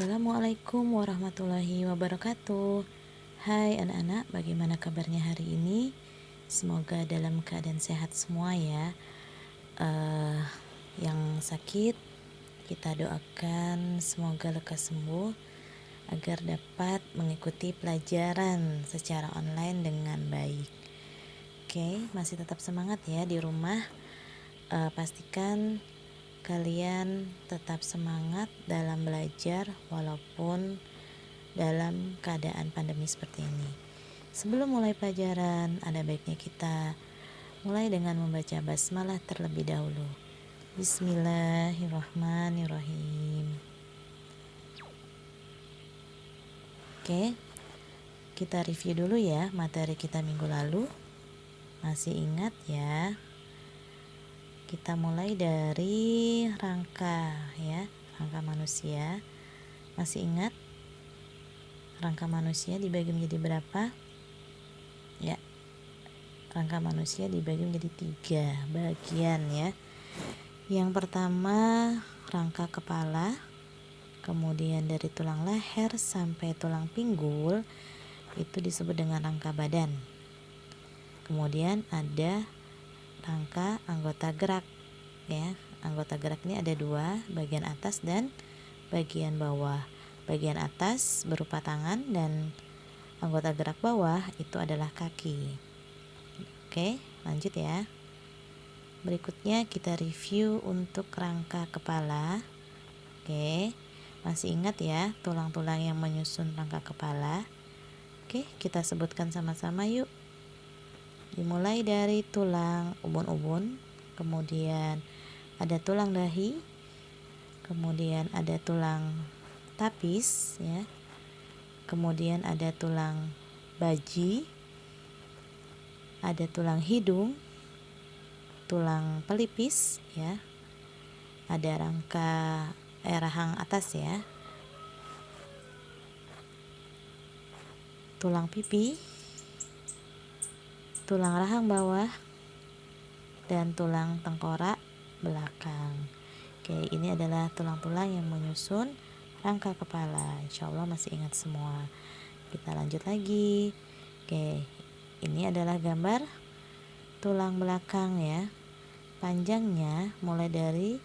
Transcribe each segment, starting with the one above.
Assalamualaikum warahmatullahi wabarakatuh. Hai anak-anak, bagaimana kabarnya hari ini? Semoga dalam keadaan sehat semua ya. Yang sakit kita doakan semoga lekas sembuh agar dapat mengikuti pelajaran secara online dengan baik. Oke, masih tetap semangat ya di rumah. Pastikan kalian tetap semangat dalam belajar walaupun dalam keadaan pandemi seperti ini. Sebelum mulai pelajaran, ada baiknya kita mulai dengan membaca basmalah terlebih dahulu. Bismillahirrahmanirrahim. Oke, kita review dulu ya materi kita minggu lalu. Masih ingat ya? Kita mulai dari rangka ya, rangka manusia. Masih ingat? Rangka manusia dibagi menjadi berapa? Ya, rangka manusia dibagi menjadi 3 bagian ya. Yang pertama rangka kepala, kemudian dari tulang leher sampai tulang pinggul itu disebut dengan rangka badan. Kemudian ada rangka anggota gerak ya. Anggota gerak ini ada 2, bagian atas dan bagian bawah. Bagian atas berupa tangan dan anggota gerak bawah itu adalah kaki. Oke, lanjut ya. Berikutnya kita review untuk rangka kepala. Oke, masih ingat ya tulang-tulang yang menyusun rangka kepala? Oke, kita sebutkan sama-sama yuk. Dimulai dari tulang ubun-ubun, kemudian ada tulang dahi, kemudian ada tulang tapis ya. Kemudian ada tulang baji, ada tulang hidung, tulang pelipis ya. Ada rahang atas ya. Tulang pipi, tulang rahang bawah, dan tulang tengkorak belakang. Oke, ini adalah tulang-tulang yang menyusun rangka kepala. Insya Allah masih ingat semua. Kita lanjut lagi. Oke, ini adalah gambar tulang belakang ya. Panjangnya mulai dari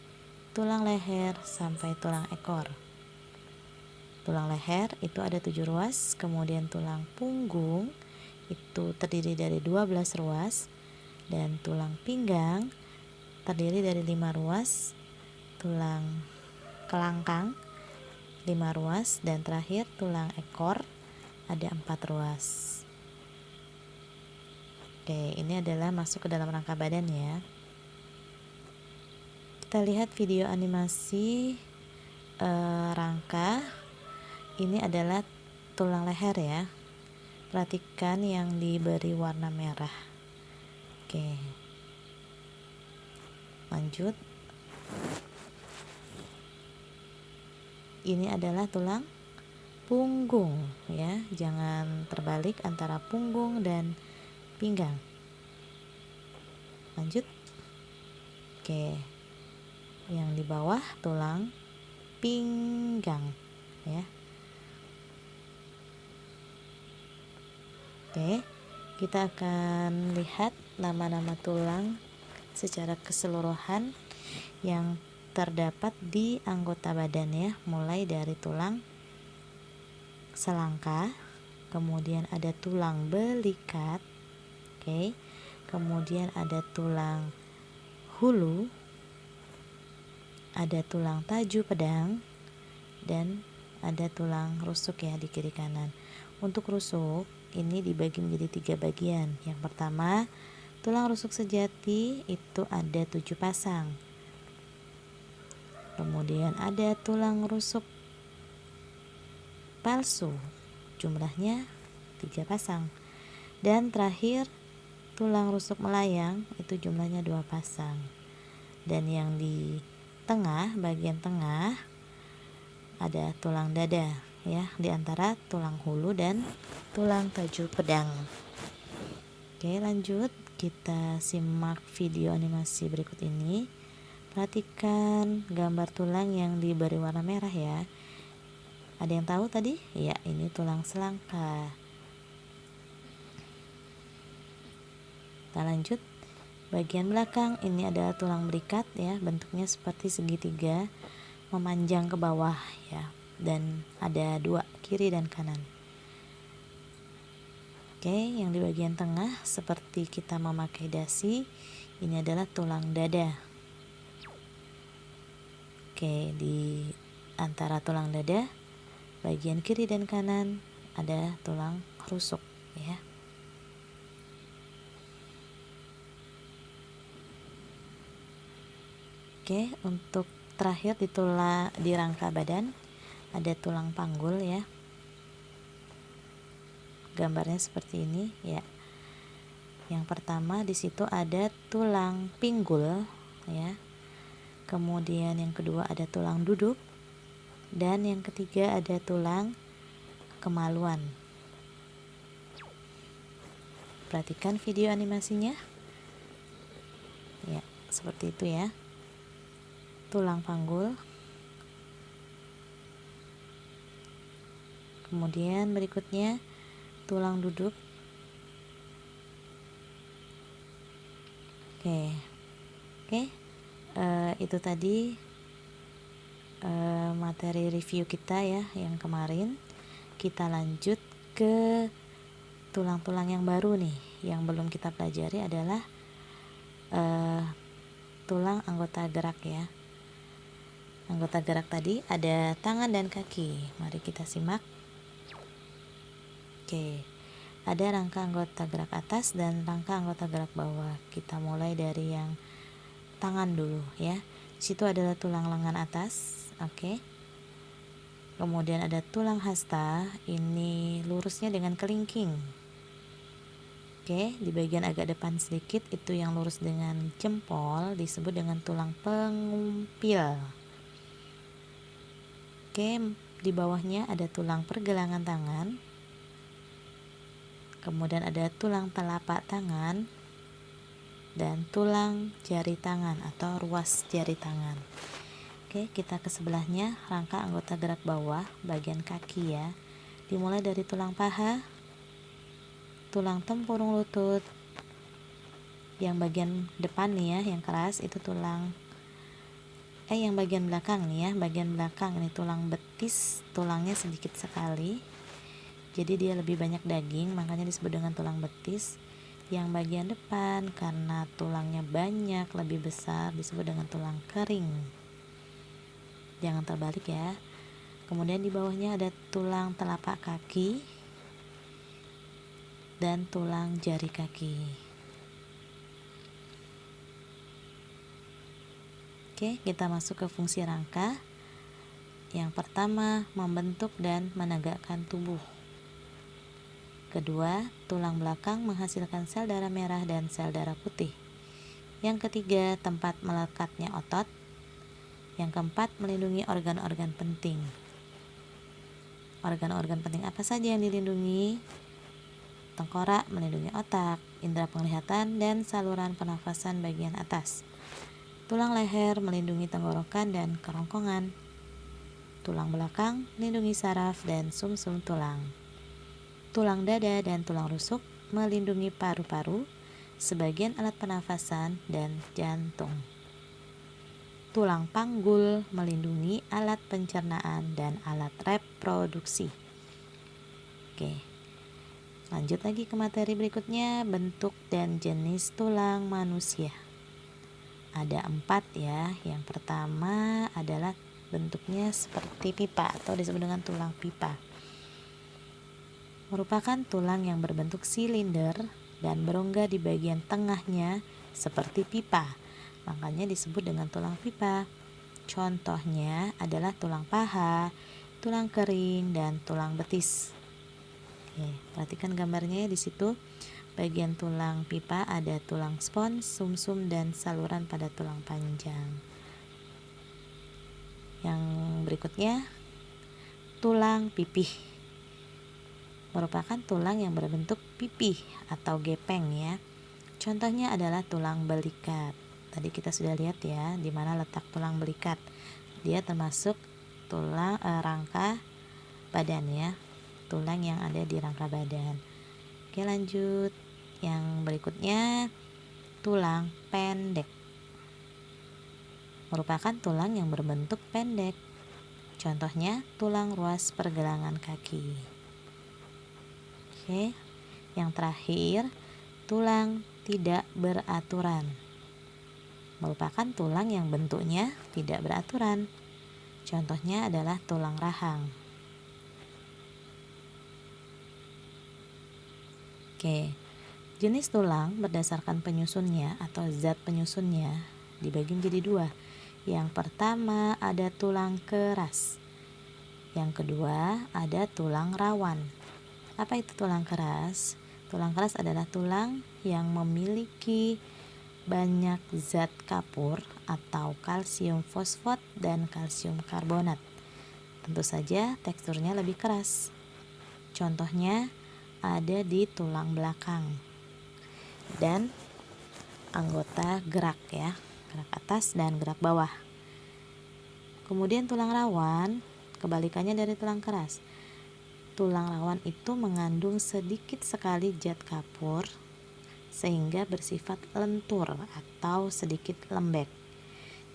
tulang leher sampai tulang ekor. Tulang leher itu ada 7 ruas, kemudian tulang punggung itu terdiri dari 12 ruas, dan tulang pinggang terdiri dari 5 ruas, tulang kelangkang 5 ruas, dan terakhir tulang ekor ada 4 ruas. Oke, ini adalah masuk ke dalam rangka badan ya. Kita lihat video animasi rangka. Ini adalah tulang leher ya. Perhatikan yang diberi warna merah. Oke, lanjut. Ini adalah tulang punggung ya. Jangan terbalik antara punggung dan pinggang. Lanjut. Oke, yang di bawah tulang pinggang ya. Oke, kita akan lihat nama-nama tulang secara keseluruhan yang terdapat di anggota badan ya. Mulai dari tulang selangka, kemudian ada tulang belikat, oke, kemudian ada tulang hulu, ada tulang taju pedang, dan ada tulang rusuk ya di kiri kanan. Untuk rusuk ini dibagi menjadi 3 bagian. Yang pertama, tulang rusuk sejati itu ada 7 pasang. Kemudian ada tulang rusuk palsu, jumlahnya 3 pasang. Dan terakhir tulang rusuk melayang itu jumlahnya 2 pasang. Dan yang di tengah, bagian tengah ada tulang dada ya, di antara tulang hulu dan tulang taju pedang. Oke, lanjut. Kita simak video animasi berikut ini. Perhatikan gambar tulang yang diberi warna merah ya. Ada yang tahu tadi? Ya, ini tulang selangka. Kita lanjut. Bagian belakang ini adalah tulang belikat ya, bentuknya seperti segitiga memanjang ke bawah ya, dan ada dua, kiri dan kanan. Oke, yang di bagian tengah seperti kita memakai dasi, ini adalah tulang dada. Oke, di antara tulang dada bagian kiri dan kanan ada tulang rusuk ya. Oke, untuk terakhir di rangka badan ada tulang panggul ya. Gambarnya seperti ini ya. Yang pertama di situ ada tulang pinggul ya. Kemudian yang kedua ada tulang duduk, dan yang ketiga ada tulang kemaluan. Perhatikan video animasinya. Ya, seperti itu ya. Tulang panggul. Kemudian berikutnya tulang duduk. Oke. Itu tadi materi review kita ya yang kemarin. Kita lanjut ke tulang-tulang yang baru nih. Yang belum kita pelajari adalah tulang anggota gerak ya. Anggota gerak tadi ada tangan dan kaki. Mari kita simak. Oke, ada rangka anggota gerak atas dan rangka anggota gerak bawah. Kita mulai dari yang tangan dulu ya. Di situ adalah tulang lengan atas. Oke. Kemudian ada tulang hasta. Ini lurusnya dengan kelingking. Oke, di bagian agak depan sedikit itu yang lurus dengan jempol disebut dengan tulang pengumpil. Oke, di bawahnya ada tulang pergelangan tangan. Kemudian ada tulang telapak tangan dan tulang jari tangan atau ruas jari tangan. Oke, kita ke sebelahnya, rangka anggota gerak bawah, bagian kaki ya. Dimulai dari tulang paha, tulang tempurung lutut. Yang bagian depan nih ya, yang keras itu yang bagian belakang nih ya, bagian belakang ini tulang betis, tulangnya sedikit sekali. Jadi dia lebih banyak daging, makanya disebut dengan tulang betis. Yang bagian depan karena tulangnya banyak, lebih besar, disebut dengan tulang kering. Jangan terbalik ya. Kemudian di bawahnya ada tulang telapak kaki dan tulang jari kaki. Oke, kita masuk ke fungsi rangka. Yang pertama, membentuk dan menegakkan tubuh. Kedua, tulang belakang menghasilkan sel darah merah dan sel darah putih. Yang ketiga, tempat melekatnya otot. Yang keempat, melindungi organ-organ penting. Organ-organ penting apa saja yang dilindungi? Tengkorak melindungi otak, indera penglihatan, dan saluran pernafasan bagian atas. Tulang leher melindungi tenggorokan dan kerongkongan. Tulang belakang melindungi saraf dan sumsum tulang. Tulang dada dan tulang rusuk melindungi paru-paru, sebagian alat pernafasan, dan jantung. Tulang panggul melindungi alat pencernaan dan alat reproduksi. Oke, lanjut lagi ke materi berikutnya, bentuk dan jenis tulang manusia. Ada 4 ya. Yang pertama adalah bentuknya seperti pipa atau disebut dengan tulang pipa. Merupakan tulang yang berbentuk silinder dan berongga di bagian tengahnya seperti pipa. Makanya disebut dengan tulang pipa. Contohnya adalah tulang paha, tulang kering, dan tulang betis. Oke, perhatikan gambarnya di situ. Bagian tulang pipa ada tulang spons, sumsum, dan saluran pada tulang panjang. Yang berikutnya, tulang pipih. Merupakan tulang yang berbentuk pipih atau gepeng ya. Contohnya adalah tulang belikat. Tadi kita sudah lihat ya di mana letak tulang belikat. Dia termasuk tulang rangka badan ya, tulang yang ada di rangka badan. Oke, lanjut. Yang berikutnya, tulang pendek. Merupakan tulang yang berbentuk pendek. Contohnya tulang ruas pergelangan kaki. Oke. Yang terakhir, tulang tidak beraturan. Merupakan tulang yang bentuknya tidak beraturan. Contohnya adalah tulang rahang. Oke. Jenis tulang berdasarkan penyusunnya atau zat penyusunnya dibagi menjadi dua. Yang pertama ada tulang keras. Yang kedua ada tulang rawan. Apa itu tulang keras? Tulang keras adalah tulang yang memiliki banyak zat kapur atau kalsium fosfat dan kalsium karbonat. Tentu saja teksturnya lebih keras. Contohnya ada di tulang belakang dan anggota gerak ya, gerak atas dan gerak bawah. Kemudian tulang rawan, kebalikannya dari tulang keras. Tulang rawan itu mengandung sedikit sekali zat kapur sehingga bersifat lentur atau sedikit lembek.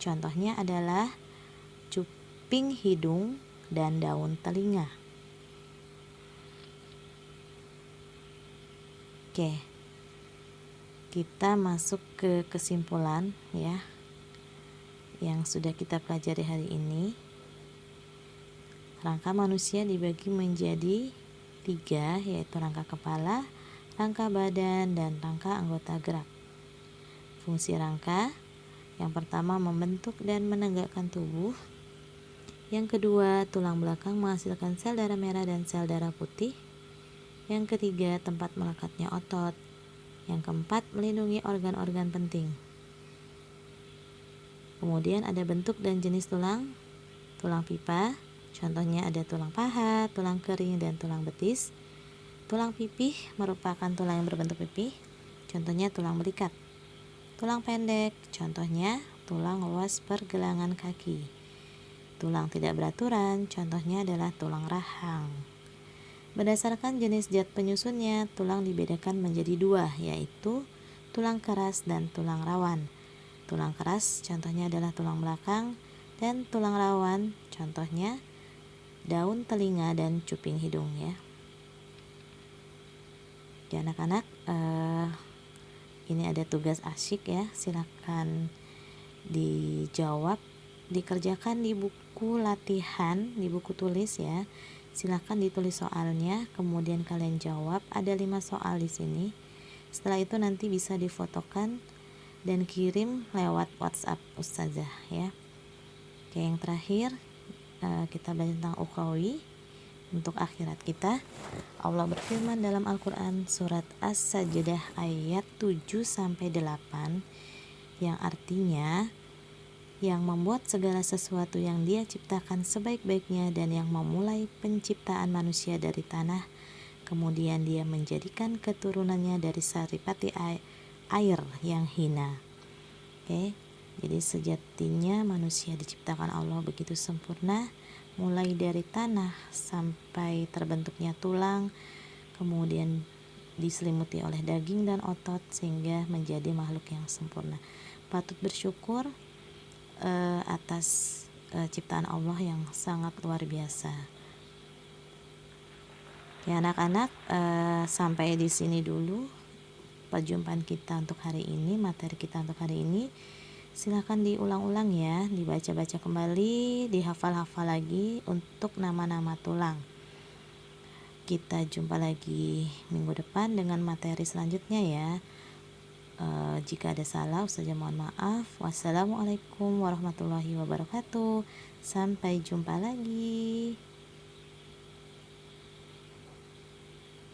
Contohnya adalah cuping hidung dan daun telinga. Oke, kita masuk ke kesimpulan ya yang sudah kita pelajari hari ini. Rangka manusia dibagi menjadi 3, yaitu rangka kepala, rangka badan, dan rangka anggota gerak. Fungsi rangka yang pertama membentuk dan menegakkan tubuh. Yang kedua, tulang belakang menghasilkan sel darah merah dan sel darah putih. Yang ketiga, tempat melekatnya otot. Yang keempat, melindungi organ-organ penting. Kemudian ada bentuk dan jenis tulang. Tulang pipa, contohnya ada tulang paha, tulang kering, dan tulang betis. Tulang pipih merupakan tulang yang berbentuk pipih, contohnya tulang belikat. Tulang pendek, contohnya tulang ruas pergelangan kaki. Tulang tidak beraturan, contohnya adalah tulang rahang. Berdasarkan jenis zat penyusunnya, tulang dibedakan menjadi 2, yaitu tulang keras dan tulang rawan. Tulang keras contohnya adalah tulang belakang, dan tulang rawan contohnya daun telinga dan cuping hidung ya. Ya anak-anak, ini ada tugas asyik ya, silakan dijawab, dikerjakan di buku latihan, di buku tulis ya. Silakan ditulis soalnya, kemudian kalian jawab. Ada 5 soal di sini. Setelah itu nanti bisa difotokan dan kirim lewat WhatsApp Ustazah ya. Oke, yang terakhir kita belajar tentang ukhrawi untuk akhirat kita. Allah berfirman dalam Al-Quran surat As-Sajdah ayat 7-8 yang artinya yang membuat segala sesuatu yang Dia ciptakan sebaik-baiknya dan yang memulai penciptaan manusia dari tanah, kemudian Dia menjadikan keturunannya dari saripati air yang hina. Oke, jadi sejatinya manusia diciptakan Allah begitu sempurna, mulai dari tanah sampai terbentuknya tulang, kemudian diselimuti oleh daging dan otot sehingga menjadi makhluk yang sempurna. Patut bersyukur atas ciptaan Allah yang sangat luar biasa. Ya anak-anak, sampai di sini dulu perjumpaan kita untuk hari ini, materi kita untuk hari ini. Silahkan diulang-ulang ya, dibaca-baca kembali, dihafal-hafal lagi untuk nama-nama tulang. Kita jumpa lagi minggu depan dengan materi selanjutnya ya. Jika ada salah, Ustazah mohon maaf. Wassalamualaikum warahmatullahi wabarakatuh. Sampai jumpa lagi.